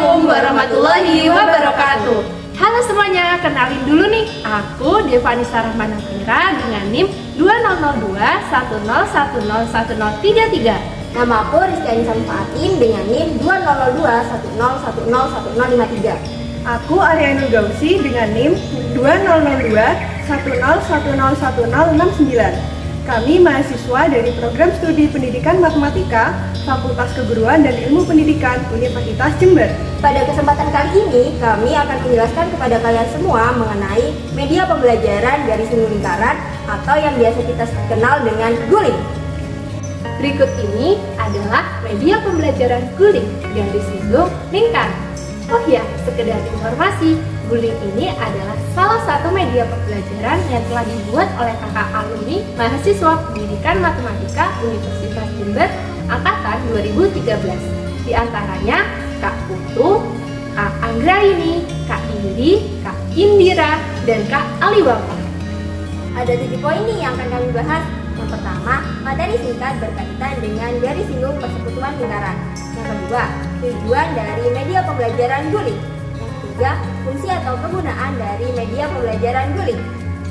Assalamualaikum warahmatullahi wabarakatuh. Halo semuanya, kenalin dulu nih. Aku Devanisa Rahmana Fira dengan NIM 200210101033. Nama aku Rizky Anissa Mufatin dengan NIM 200210101053. Aku Arianul Gausi dengan NIM 200210101069. Kami mahasiswa dari Program Studi Pendidikan Matematika, Fakultas Keguruan dan Ilmu Pendidikan Universitas Jember. Pada kesempatan kali ini, kami akan menjelaskan kepada kalian semua mengenai media pembelajaran garis singgung lingkaran atau yang biasa kita kenal dengan guling. Berikut ini adalah media pembelajaran guling garis singgung lingkaran. Oh ya, sekedar informasi, guling ini adalah salah satu media pembelajaran yang telah dibuat oleh kakak alumni mahasiswa pendidikan matematika Universitas Jember angkatan 2013. Di antaranya Kak Putu, Kak Anggraini, Kak Indi, Kak Indira, dan Kak Aliwafa. Ada 7 poin nih yang akan kami bahas. Yang pertama, materi singkat berkaitan dengan garis singgung persekutuan lingkaran. Yang kedua, tujuan dari media pembelajaran guling. Yang ketiga, fungsi atau kegunaan dari media pembelajaran guling.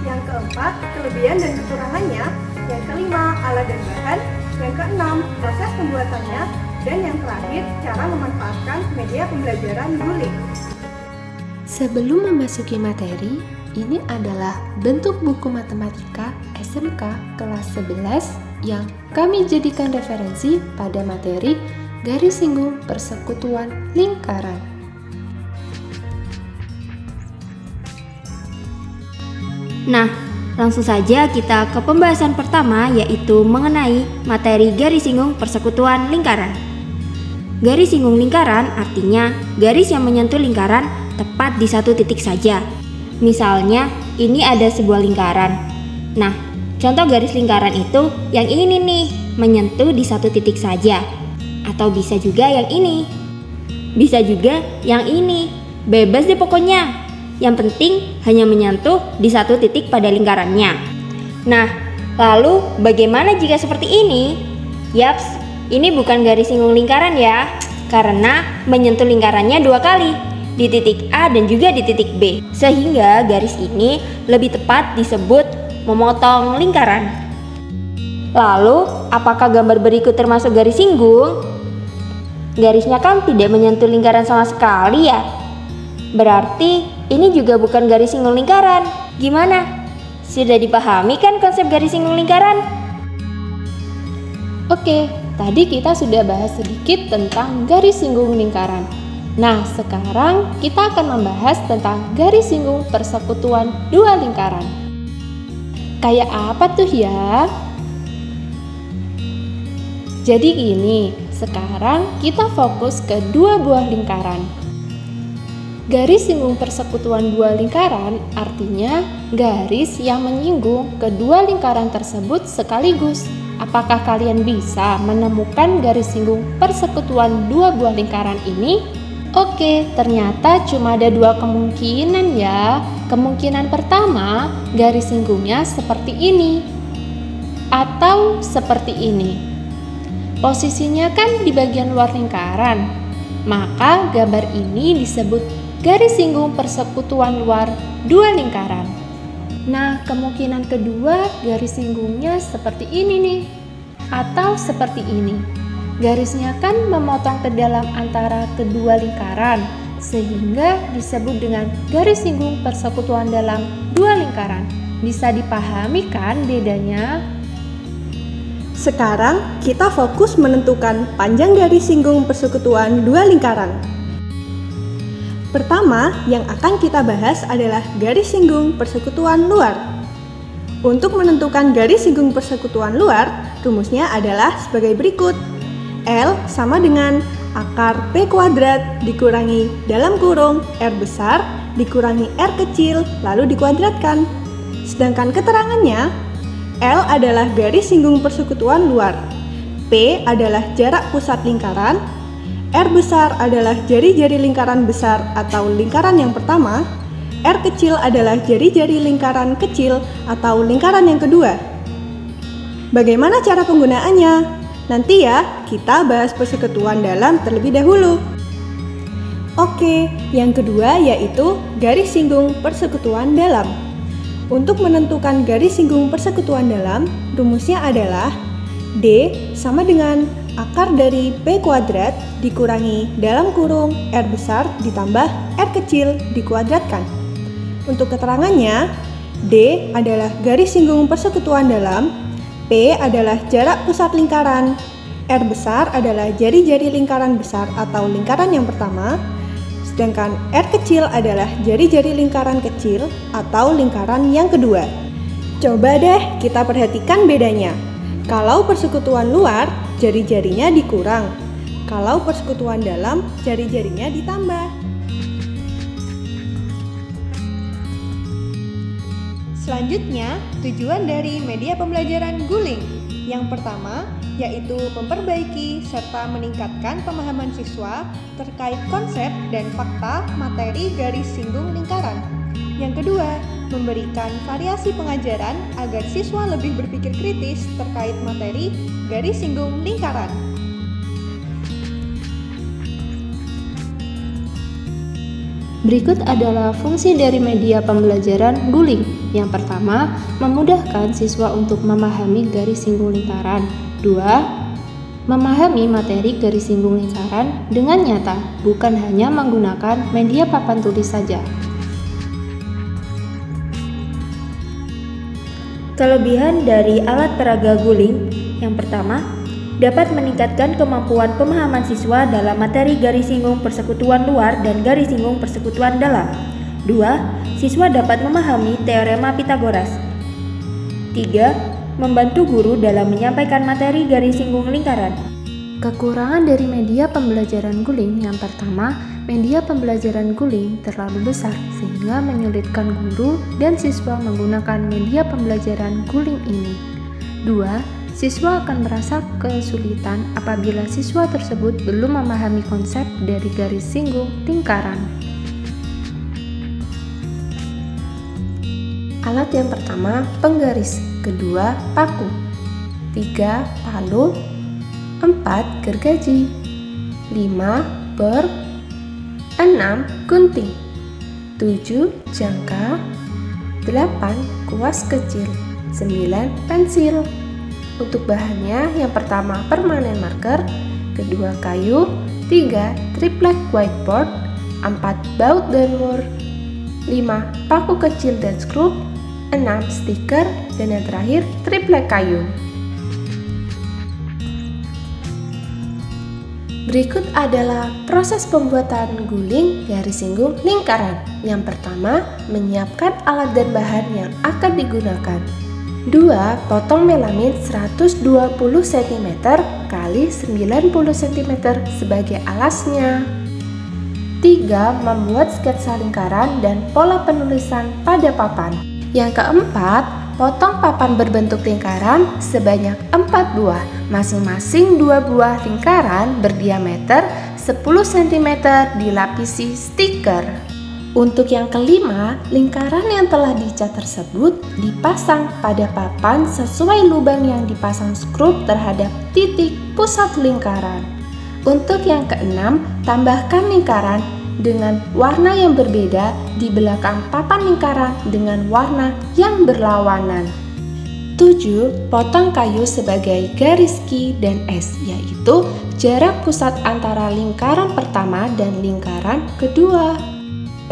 Yang keempat, kelebihan dan kekurangannya. Yang kelima, alat dan bahan. Yang keenam, proses pembuatannya. Dan yang terakhir, cara memanfaatkan media pembelajaran guling. Sebelum memasuki materi, ini adalah bentuk buku matematika SMK kelas 11 yang kami jadikan referensi pada materi garis singgung persekutuan lingkaran. Nah, langsung saja kita ke pembahasan pertama, yaitu mengenai materi garis singgung persekutuan lingkaran. Garis singgung lingkaran artinya garis yang menyentuh lingkaran tepat di satu titik saja. Misalnya, ini ada sebuah lingkaran. Nah, contoh garis lingkaran itu yang ini nih, menyentuh di satu titik saja. Atau bisa juga yang ini. Bisa juga yang ini. Bebas deh pokoknya. Yang penting hanya menyentuh di satu titik pada lingkarannya. Nah, lalu bagaimana jika seperti ini? Yaps, ini bukan garis singgung lingkaran ya, karena menyentuh lingkarannya 2 kali, di titik A dan juga di titik B. Sehingga garis ini lebih tepat disebut memotong lingkaran. Lalu, apakah gambar berikut termasuk garis singgung? Garisnya kan tidak menyentuh lingkaran sama sekali ya. Berarti ini juga bukan garis singgung lingkaran. Gimana? Sudah dipahami kan konsep garis singgung lingkaran? Oke, tadi kita sudah bahas sedikit tentang garis singgung lingkaran. Nah, sekarang kita akan membahas tentang garis singgung persekutuan dua lingkaran. Kayak apa tuh ya? Jadi gini, sekarang kita fokus ke 2 buah lingkaran. Garis singgung persekutuan 2 lingkaran artinya garis yang menyinggung kedua lingkaran tersebut sekaligus. Apakah kalian bisa menemukan garis singgung persekutuan 2 buah lingkaran ini? Oke, ternyata cuma ada 2 kemungkinan ya. Kemungkinan pertama, garis singgungnya seperti ini atau seperti ini. Posisinya kan di bagian luar lingkaran, maka gambar ini disebut garis singgung persekutuan luar 2 lingkaran. Nah, kemungkinan kedua, garis singgungnya seperti ini nih, atau seperti ini. Garisnya kan memotong ke dalam antara kedua lingkaran, sehingga disebut dengan garis singgung persekutuan dalam 2 lingkaran. Bisa dipahami kan bedanya? Sekarang kita fokus menentukan panjang garis singgung persekutuan 2 lingkaran. Pertama, yang akan kita bahas adalah garis singgung persekutuan luar. Untuk menentukan garis singgung persekutuan luar, rumusnya adalah sebagai berikut. L sama dengan akar P kuadrat dikurangi dalam kurung R besar dikurangi R kecil lalu dikuadratkan. Sedangkan keterangannya, L adalah garis singgung persekutuan luar, P adalah jarak pusat lingkaran, R besar adalah jari-jari lingkaran besar atau lingkaran yang pertama, R kecil adalah jari-jari lingkaran kecil atau lingkaran yang kedua. Bagaimana cara penggunaannya? Nanti ya, kita bahas persekutuan dalam terlebih dahulu. Oke, yang kedua yaitu garis singgung persekutuan dalam. Untuk menentukan garis singgung persekutuan dalam, rumusnya adalah D sama dengan akar dari P kuadrat dikurangi dalam kurung R besar ditambah R kecil dikuadratkan. Untuk keterangannya, D adalah garis singgung persekutuan dalam, P adalah jarak pusat lingkaran, R besar adalah jari-jari lingkaran besar atau lingkaran yang pertama, sedangkan R kecil adalah jari-jari lingkaran kecil atau lingkaran yang kedua. Coba deh kita perhatikan bedanya. Kalau persekutuan luar, jari-jarinya dikurang. Kalau persekutuan dalam, jari-jarinya ditambah. Selanjutnya, tujuan dari media pembelajaran guling. Yang pertama, yaitu memperbaiki serta meningkatkan pemahaman siswa terkait konsep dan fakta materi garis singgung lingkaran. Yang kedua, memberikan variasi pengajaran agar siswa lebih berpikir kritis terkait materi garis singgung lingkaran. Berikut adalah fungsi dari media pembelajaran guling. Yang pertama, memudahkan siswa untuk memahami garis singgung lingkaran. 2. Memahami materi garis singgung lingkaran dengan nyata, bukan hanya menggunakan media papan tulis saja. Kelebihan dari alat peraga guling, yang pertama, dapat meningkatkan kemampuan pemahaman siswa dalam materi garis singgung persekutuan luar dan garis singgung persekutuan dalam. 2. Siswa dapat memahami teorema Pitagoras. 3. Membantu guru dalam menyampaikan materi garis singgung lingkaran. Kekurangan dari media pembelajaran guling yang pertama, media pembelajaran guling terlalu besar sehingga menyulitkan guru dan siswa menggunakan media pembelajaran guling ini. 2. Siswa akan merasa kesulitan apabila siswa tersebut belum memahami konsep dari garis singgung lingkaran. Alat yang pertama, penggaris. Kedua, paku. 3, palu. 4, gergaji. 5, bor. 6, gunting. 7, jangka. 8, kuas kecil. 9, pensil. Untuk bahannya, yang pertama permanen marker, kedua kayu, 3 triplek whiteboard, 4 baut dan mur, 5 paku kecil dan skrup, 6 stiker, dan yang terakhir triplek kayu. Berikut adalah proses pembuatan guling garis singgung lingkaran. Yang pertama, menyiapkan alat dan bahan yang akan digunakan. 2. Potong melamin 120 cm x 90 cm sebagai alasnya. 3. Membuat sketsa lingkaran dan pola penulisan pada papan. Yang keempat, potong papan berbentuk lingkaran sebanyak 4 buah, masing-masing 2 buah lingkaran berdiameter 10 cm dilapisi stiker. Untuk yang kelima, lingkaran yang telah dicat tersebut dipasang pada papan sesuai lubang yang dipasang skrup terhadap titik pusat lingkaran. Untuk yang keenam, tambahkan lingkaran dengan warna yang berbeda di belakang papan lingkaran dengan warna yang berlawanan. 7. Potong kayu sebagai garis Q dan S, yaitu jarak pusat antara lingkaran pertama dan lingkaran kedua.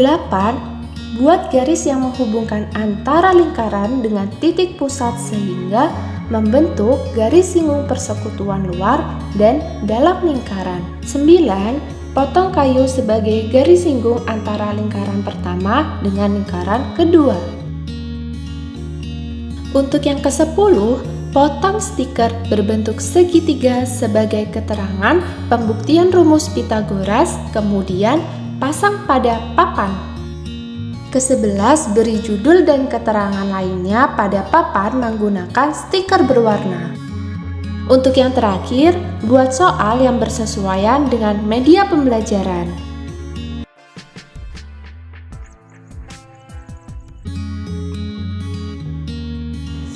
8. Buat garis yang menghubungkan antara lingkaran dengan titik pusat sehingga membentuk garis singgung persekutuan luar dan dalam lingkaran. 9. Potong kayu sebagai garis singgung antara lingkaran pertama dengan lingkaran kedua. Untuk yang ke-10, potong stiker berbentuk segitiga sebagai keterangan pembuktian rumus Pitagoras, kemudian pasang pada papan. Ke-11, beri judul dan keterangan lainnya pada papan menggunakan stiker berwarna. Untuk yang terakhir, buat soal yang bersesuaian dengan media pembelajaran.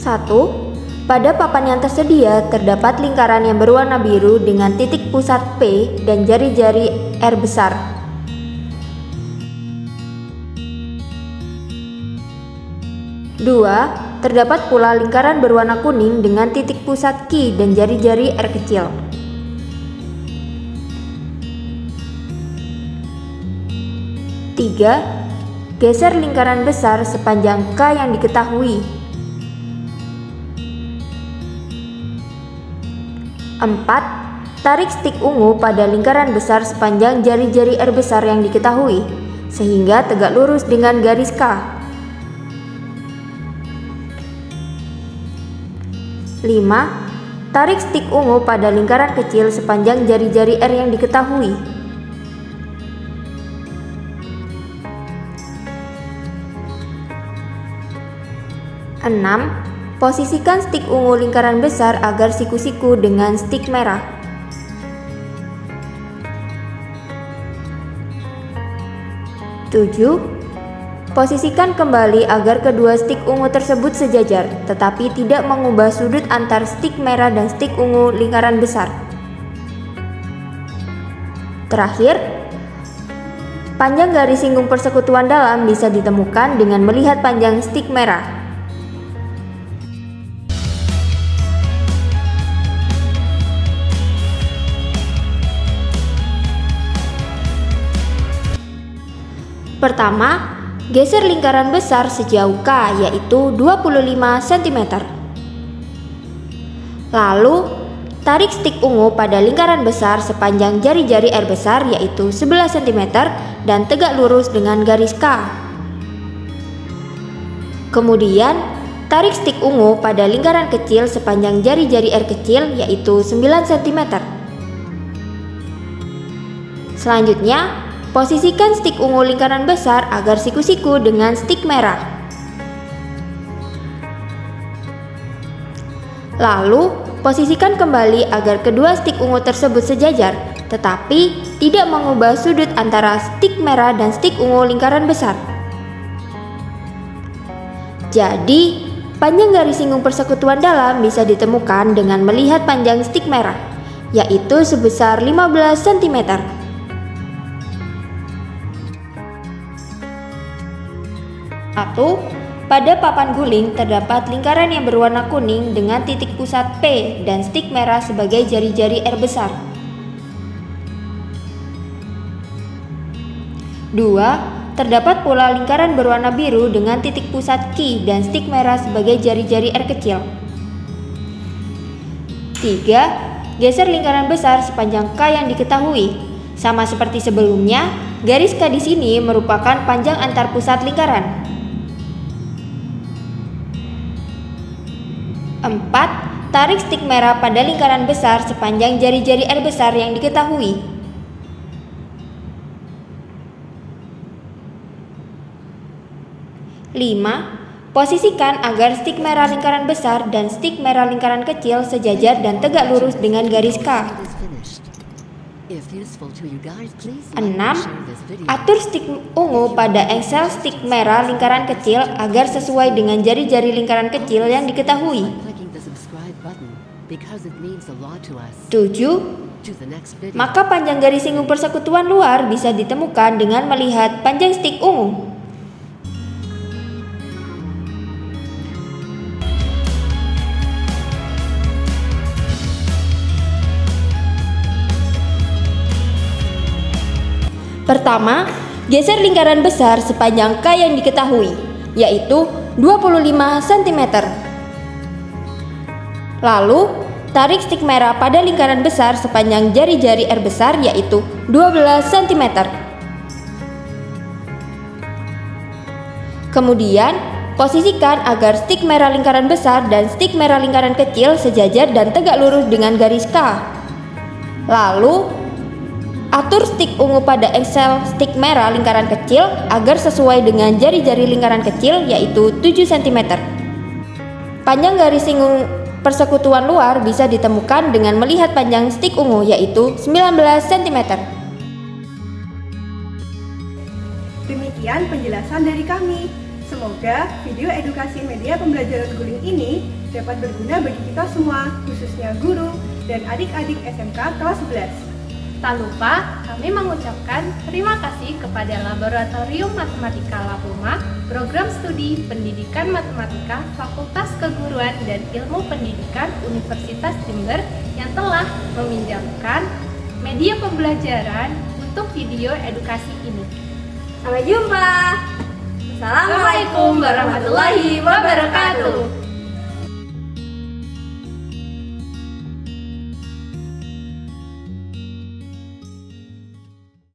1. Pada papan yang tersedia terdapat lingkaran yang berwarna biru dengan titik pusat P dan jari-jari R besar. 2. Terdapat pula lingkaran berwarna kuning dengan titik pusat Q dan jari-jari R kecil. 3. Geser lingkaran besar sepanjang K yang diketahui. 4. Tarik stik ungu pada lingkaran besar sepanjang jari-jari R besar yang diketahui, sehingga tegak lurus dengan garis K. 5. Tarik stik ungu pada lingkaran kecil sepanjang jari-jari R yang diketahui. 6. Posisikan stik ungu lingkaran besar agar siku-siku dengan stik merah. 7. Posisikan kembali agar kedua stik ungu tersebut sejajar, tetapi tidak mengubah sudut antar stik merah dan stik ungu lingkaran besar. Terakhir, panjang garis singgung persekutuan dalam bisa ditemukan dengan melihat panjang stik merah. Pertama, geser lingkaran besar sejauh K, yaitu 25 cm. Lalu, tarik stik ungu pada lingkaran besar sepanjang jari-jari R besar, yaitu 11 cm, dan tegak lurus dengan garis K. Kemudian, tarik stik ungu pada lingkaran kecil sepanjang jari-jari R kecil, yaitu 9 cm. Selanjutnya, posisikan stik ungu lingkaran besar agar siku-siku dengan stik merah. Lalu, posisikan kembali agar kedua stik ungu tersebut sejajar, tetapi tidak mengubah sudut antara stik merah dan stik ungu lingkaran besar. Jadi, panjang garis singgung persekutuan dalam bisa ditemukan dengan melihat panjang stik merah, yaitu sebesar 15 cm. Pada papan guling terdapat lingkaran yang berwarna kuning dengan titik pusat P dan stik merah sebagai jari-jari R besar. 2. Terdapat pula lingkaran berwarna biru dengan titik pusat Q dan stik merah sebagai jari-jari R kecil. 3. Geser lingkaran besar sepanjang K yang diketahui. Sama seperti sebelumnya, garis K di sini merupakan panjang antar pusat lingkaran. 4. Tarik stik merah pada lingkaran besar sepanjang jari-jari R besar yang diketahui. 5. Posisikan agar stik merah lingkaran besar dan stik merah lingkaran kecil sejajar dan tegak lurus dengan garis K. 6. Atur stik ungu pada engsel stik merah lingkaran kecil agar sesuai dengan jari-jari lingkaran kecil yang diketahui. 7. Maka panjang garis singgung persekutuan luar bisa ditemukan dengan melihat panjang stik ungu. Pertama, geser lingkaran besar sepanjang K yang diketahui, yaitu 25 cm. Lalu, tarik stik merah pada lingkaran besar sepanjang jari-jari R besar, yaitu 12 cm. Kemudian, posisikan agar stik merah lingkaran besar dan stik merah lingkaran kecil sejajar dan tegak lurus dengan garis K. Lalu, atur stik ungu pada engsel stik merah lingkaran kecil agar sesuai dengan jari-jari lingkaran kecil, yaitu 7 cm. Panjang garis singgung persekutuan luar bisa ditemukan dengan melihat panjang stik ungu, yaitu 19 cm. Demikian penjelasan dari kami. Semoga video edukasi media pembelajaran guling ini dapat berguna bagi kita semua, khususnya guru dan adik-adik SMK kelas 11. Tak lupa kami mengucapkan terima kasih kepada Laboratorium Matematika Lapuma, Program Studi Pendidikan Matematika Fakultas Keguruan dan Ilmu Pendidikan Universitas Jember yang telah meminjamkan media pembelajaran untuk video edukasi ini. Sampai jumpa. Assalamualaikum warahmatullahi wabarakatuh.